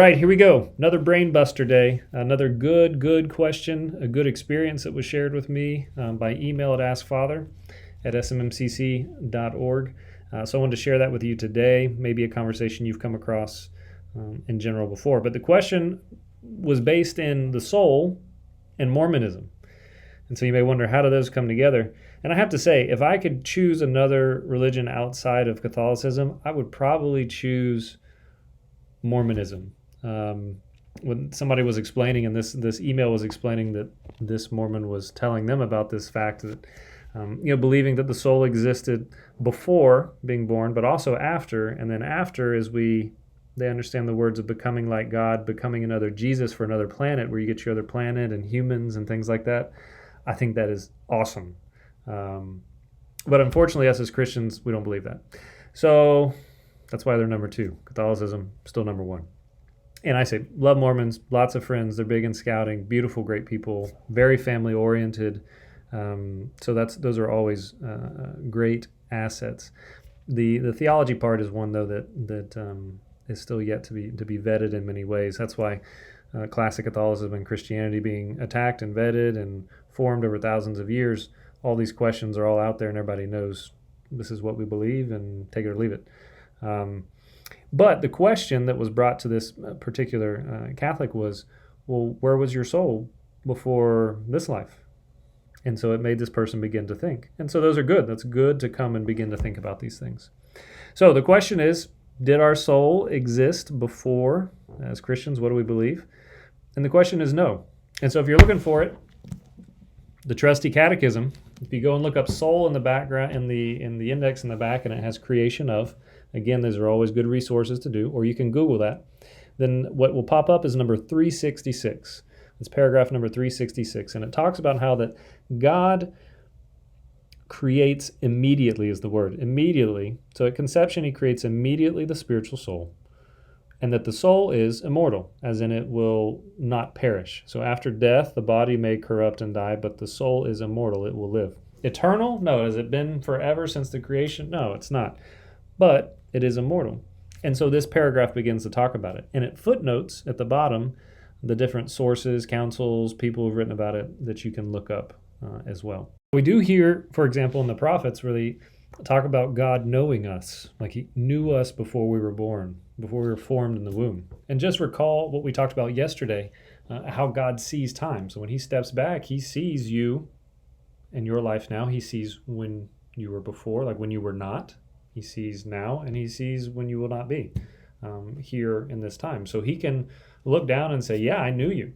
right, here we go. Another brain buster day. Another good question, a good experience that was shared with me by email at askfather@smmcc.org. So I wanted to share that with you today. Maybe a conversation you've come across in general before. But the question was based in the soul and Mormonism. And so you may wonder, how do those come together? And I have to say, if I could choose another religion outside of Catholicism, I would probably choose Mormonism. When somebody was explaining, and this email was explaining that this Mormon was telling them about this fact that, believing that the soul existed before being born, but also after, and then after they understand the words of becoming like God, becoming another Jesus for another planet, where you get your other planet and humans and things like that. I think that is awesome. But unfortunately, us as Christians, we don't believe that. So that's why they're number 2. Catholicism, still number 1. And I say, love Mormons, lots of friends. They're big in scouting, beautiful, great people, very family oriented. So those are always great assets. The theology part is one, though, that is still yet to be vetted in many ways. That's why classic Catholicism and Christianity being attacked and vetted and formed over thousands of years, all these questions are all out there, and everybody knows this is what we believe, and take it or leave it. But the question that was brought to this particular Catholic was, well, where was your soul before this life? And so it made this person begin to think. And so those are good. That's good to come and begin to think about these things. So the question is, did our soul exist before? As Christians, what do we believe? And the question is no. And so if you're looking for it, the trusty catechism, if you go and look up soul in the background, in the index in the back, and it has creation of, again, those are always good resources to do, or you can Google that, then what will pop up is number 366. It's paragraph number 366, and it talks about how that God creates immediately, is the word, immediately. So at conception, he creates immediately the spiritual soul, and that the soul is immortal, as in it will not perish. So after death, the body may corrupt and die, but the soul is immortal, it will live. Eternal? No. Has it been forever since the creation? No, it's not. But it is immortal. And so this paragraph begins to talk about it. And it footnotes at the bottom the different sources, councils, people who've written about it that you can look up as well. We do hear, for example, in the prophets, where they talk about God knowing us, like he knew us before we were born, before we were formed in the womb. And just recall what we talked about yesterday, how God sees time. So when he steps back, he sees you in your life now. He sees when you were before, like when you were not. He sees now, and he sees when you will not be here in this time. So he can look down and say, yeah, I knew you.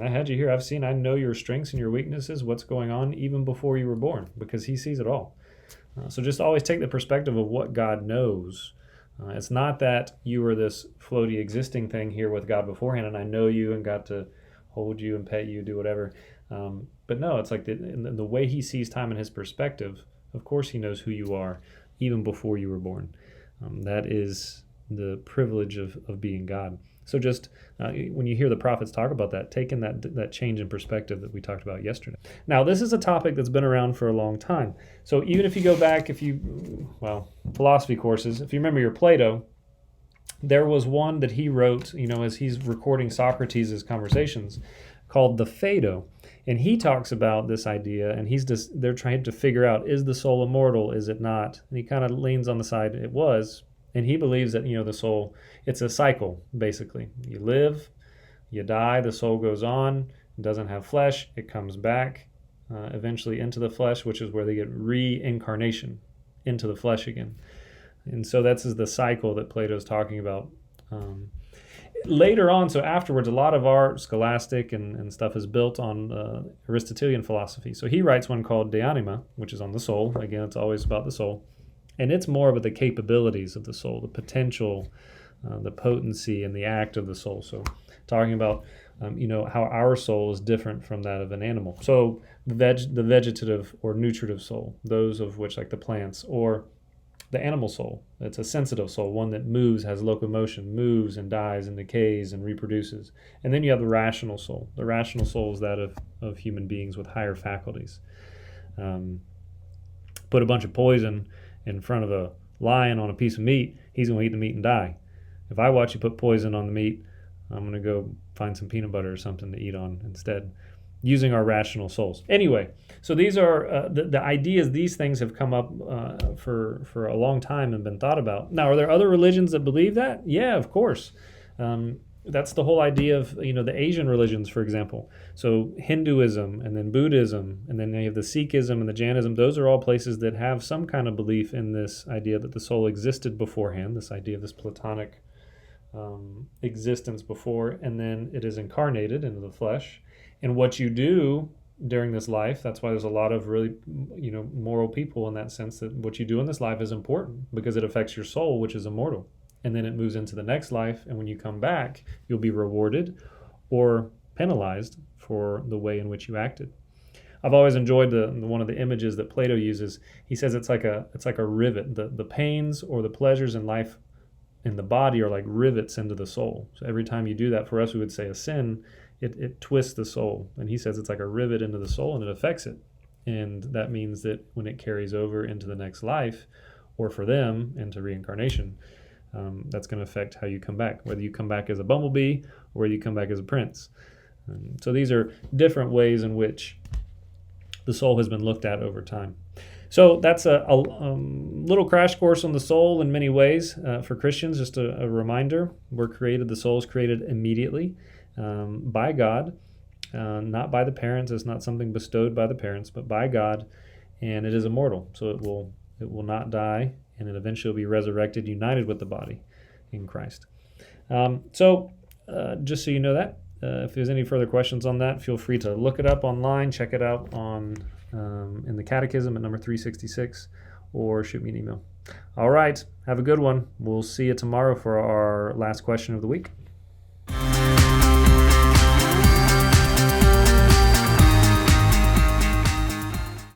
I had you here. I know your strengths and your weaknesses, what's going on even before you were born, because he sees it all. So just always take the perspective of what God knows. It's not that you were this floaty existing thing here with God beforehand, and I know you and got to hold you and pet you, do whatever. But no, it's like the way he sees time in his perspective, of course he knows who you are even before you were born. That is the privilege of being God. So just when you hear the prophets talk about that, take in that change in perspective that we talked about yesterday. Now, this is a topic that's been around for a long time. So even if you go back, philosophy courses, if you remember your Plato, there was one that he wrote, as he's recording Socrates' conversations, called the Phaedo. And he talks about this idea, and they're trying to figure out, is the soul immortal, is it not? And he kind of leans on the side it was. And he believes that, the soul, it's a cycle, basically. You live, you die, the soul goes on, it doesn't have flesh, it comes back eventually into the flesh, which is where they get reincarnation into the flesh again. And so that's the cycle that Plato's talking about. Later on, so afterwards, a lot of our scholastic and stuff is built on Aristotelian philosophy. So he writes one called De Anima, which is on the soul. Again, it's always about the soul. And it's more about the capabilities of the soul, the potential, the potency, and the act of the soul. So talking about, how our soul is different from that of an animal. So the vegetative or nutritive soul, those of which, like the plants, or the animal soul. It's a sensitive soul, one that moves, has locomotion, moves and dies and decays and reproduces. And then you have the rational soul. The rational soul is that of human beings with higher faculties. Put a bunch of poison in front of a lion on a piece of meat, he's going to eat the meat and die. If I watch you put poison on the meat I'm going to go find some peanut butter or something to eat on instead, using our rational souls. Anyway, so these are the ideas. These things have come up for a long time and been thought about. Now, are there other religions that believe that? Yeah, of course. That's the whole idea of the Asian religions, for example. So Hinduism, and then Buddhism, and then you have the Sikhism and the Jainism. Those are all places that have some kind of belief in this idea that the soul existed beforehand. This idea of this Platonic existence before, and then it is incarnated into the flesh. And what you do during this life, that's why there's a lot of really moral people in that sense, that what you do in this life is important because it affects your soul, which is immortal. And then it moves into the next life, and when you come back, you'll be rewarded or penalized for the way in which you acted. I've always enjoyed one of the images that Plato uses. He says it's like a rivet. The pains or the pleasures in life in the body are like rivets into the soul. So every time you do that, for us we would say a sin, it twists the soul. And he says it's like a rivet into the soul, and it affects it. And that means that when it carries over into the next life, or for them into reincarnation, that's going to affect how you come back, whether you come back as a bumblebee or whether you come back as a prince. So these are different ways in which the soul has been looked at over time. So that's a little crash course on the soul in many ways for Christians. Just a reminder, the soul is created immediately by God, not by the parents. It's not something bestowed by the parents, but by God, and it is immortal. So it will not die, and it eventually will be resurrected, united with the body in Christ. So just so you know that, if there's any further questions on that, feel free to look it up online, check it out in the Catechism at number 366, or shoot me an email. All right, have a good one. We'll see you tomorrow for our last question of the week.